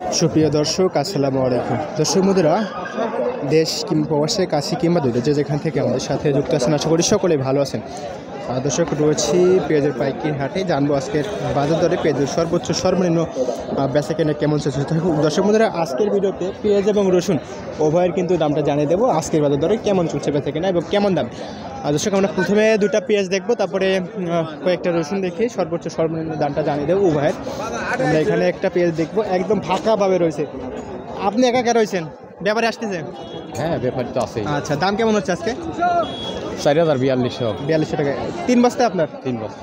সুপ্রিয় দর্শক, আসসালামু আলাইকুম। দর্শক বন্ধুরা, দেশ কিংবা প্রবাসের কাছে কিংবা দূরে যে যেখান থেকে আমাদের সাথে যুক্ত আছেন, আশা করি সকলেই ভালো আছেন। দর্শক, রয়েছি পেঁয়াজের পাইকারি হাটে। জানবো আজকের বাজার দরে পেঁয়াজের সর্বোচ্চ সর্বনিম্ন বেচা কেনা কেমন চলছে। দর্শক বন্ধুরা, আজকের ভিডিওতে পেঁয়াজ এবং রসুন উভয়ের কিন্তু দামটা জানিয়ে দেবো, আজকের বাজার দরে কেমন চলছে বেচা কেনা এবং কেমন দাম। দর্শক, আমরা প্রথমে দুটা পেঁয়াজ দেখবো, তারপরে কয়েকটা রসুন দেখে সর্বোচ্চ সর্বনিম্ন দামটা জানিয়ে দেবো উভয়ের। আমরা এখানে একটা পেঁয়াজ দেখবো, একদম ফাঁকাভাবে রয়েছে। আপনি একা একা রয়েছেন, ব্যাপারে আসতেছে? হ্যাঁ, ব্যাপারই তো আছে। আচ্ছা, দাম কেমন হচ্ছে আজকে? 4042 4200 টাকা। 3 বস্তা আপনার? 3 বছর।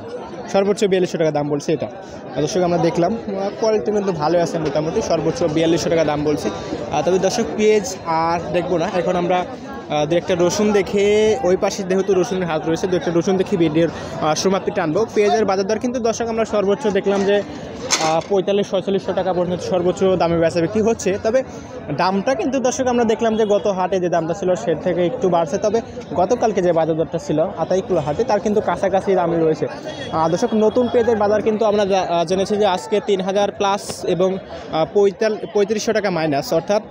সর্বোচ্চ 4200 টাকা দাম বলছে এটা। দর্শক, আমরা দেখলাম কোয়ালিটি কিন্তু ভালো আছে মোটামুটি, সর্বোচ্চ 4200 টাকা দাম বলছে। তবে দর্শক, পেঁয়াজ আর দেখবো না, এখন আমরা দু একটা রসুন দেখে, ওই পাশে যেহেতু রসুনের হাত রয়েছে, দু একটা রসুন দেখে ভিডিওর সমাপ্তি টানবো। পেঁয়াজের বাজার দর কিন্তু দর্শক আমরা সর্বোচ্চ দেখলাম যে 45-4600 টাকা পর্যন্ত সর্বোচ্চ দামে বেচা বিক্রি হচ্ছে। তবে দামটা কিন্তু দর্শক আমরা দেখলাম যে গত হাটে যে দামটা ছিল সে থেকে একটু বাড়ছে। তবে গতকালকে যে বাজার দরটা ছিল আতাইকুলা হাটে, তার কিন্তু কাছাকাছি দামই রয়েছে। দর্শক, নতুন পেঁয়াজের বাজার কিন্তু আমরা জেনেছি যে আজকে 3000 প্লাস এবং 3500 টাকা মাইনাস, অর্থাৎ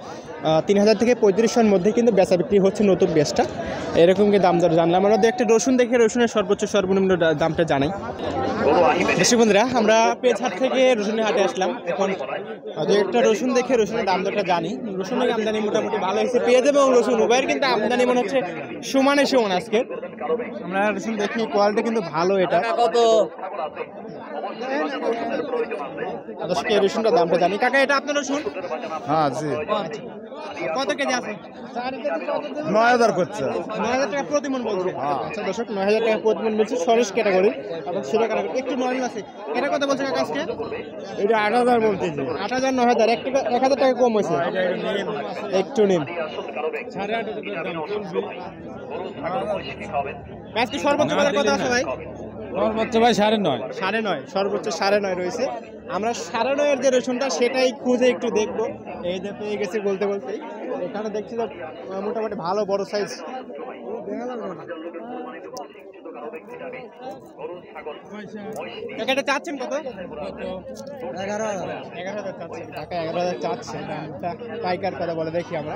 3000 থেকে 3500-এর মধ্যে কিন্তু বেচা বিক্রি হচ্ছে নতুন পেঁয়াজটা। এরকম কি দাম দর জানলাম। আমরা দু একটা রসুন দেখে রসুনের সর্বোচ্চ সর্বনিম্ন দামটা জানাই। দর্শক বন্ধুরা, আমরা পেঁয়াজ হাট থেকে রসুনের হাটে আসলাম। এখন দু একটা রসুন দেখে রসুনের দাম দরটা জানি। রসুনের আমদানি মোটামুটি ভালো হয়েছে, পেঁয়াজ এবং রসুন উভয়ের কিন্তু আমদানি মনে হচ্ছে সমানে সমান আজকে। আমরা রসুন দেখি, কোয়ালিটি কিন্তু ভালো। এটা কত? দর্শক, এই রসুনটার দামটা জানি। কাকা, এটা আপনার রসুন? হ্যাঁ, জি। কত কেজি আছে? 9000 করছে। 9000 টাকা প্রতি মন বলছে। আচ্ছা দর্শক, 9000 টাকা প্রতি মন বলছে, সরেশ ক্যাটাগরি এবং শিরো ক্যাটাগরি, একটু নরমাল আছে। এটা কত বলছে কাকা আজকে? এটা 8000 বলতেছি। 8000, 9000, 1000 টাকা কম হয়েছে। একটু নিন। আজকে সর্বোচ্চ বাজার কত আছে ভাই? সর্বোচ্চ ভাই 9.5। 9.5, সর্বোচ্চ 9.5 রয়েছে। আমরা 9.5-এর যে রসুনটা সেটাই খুঁজে একটু দেখবো। এই যে পেয়ে গেছি বলতে বলতেই। এখানে দেখছি যে মোটামুটি ভালো বড় সাইজ। এটা চাচ্ছেন কত? 11,000 চাচ্ছেন টাকা। 11,000 চাচ্ছে। দামটা পাইকার কথা বলে দেখি আমরা।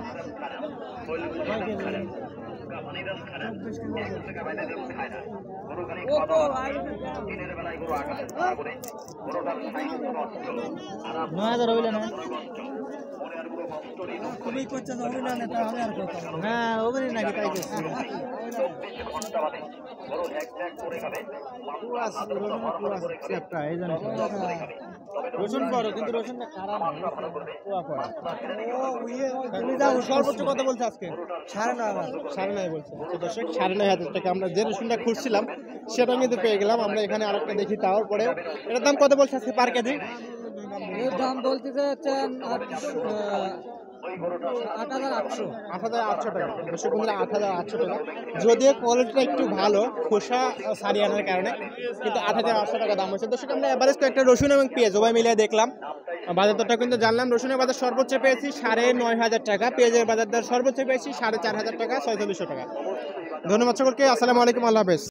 হ্যাঁ, ওগুলি নাকি তাই করছি। রসুন বড়, কিন্তু রসুনটা খারাপ না। সর্বোচ্চ কত বলছে আজকে? 9.5 বলছে। দর্শক, 9.5 টাকা আমরা যে রসুনটা খুঁজছিলাম সেটা কিন্তু পেয়ে গেলাম। আমরা এখানে আরেকটা দেখি, তার পরে এটার দাম কত বলছে আজকে পার কেজি? এর দাম বলতে চাচ্ছেন 8,800 টাকা। দর্শক বন্ধুরা, 8,800 টাকা। যদিও কোয়ালিটিটা একটু ভালো, খোসা সারিয়ে আনার কারণে, কিন্তু 8,800 টাকা দাম হয়েছে। দর্শক, আমরা এভারেজ একটা রসুন এবং পেঁয়াজ উভয় মিলিয়ে দেখলাম, বাজার দরটা কিন্তু জানলাম। রসুনের বাজার সর্বোচ্চ পেয়েছি 9,500 টাকা, পেঁয়াজের বাজার দর সর্বোচ্চ পেয়েছি 4,500 টাকা, 4,600 টাকা। ধন্যবাদ সকলকে, আসসালামু আলাইকুম, আল্লাহ হাফেজ।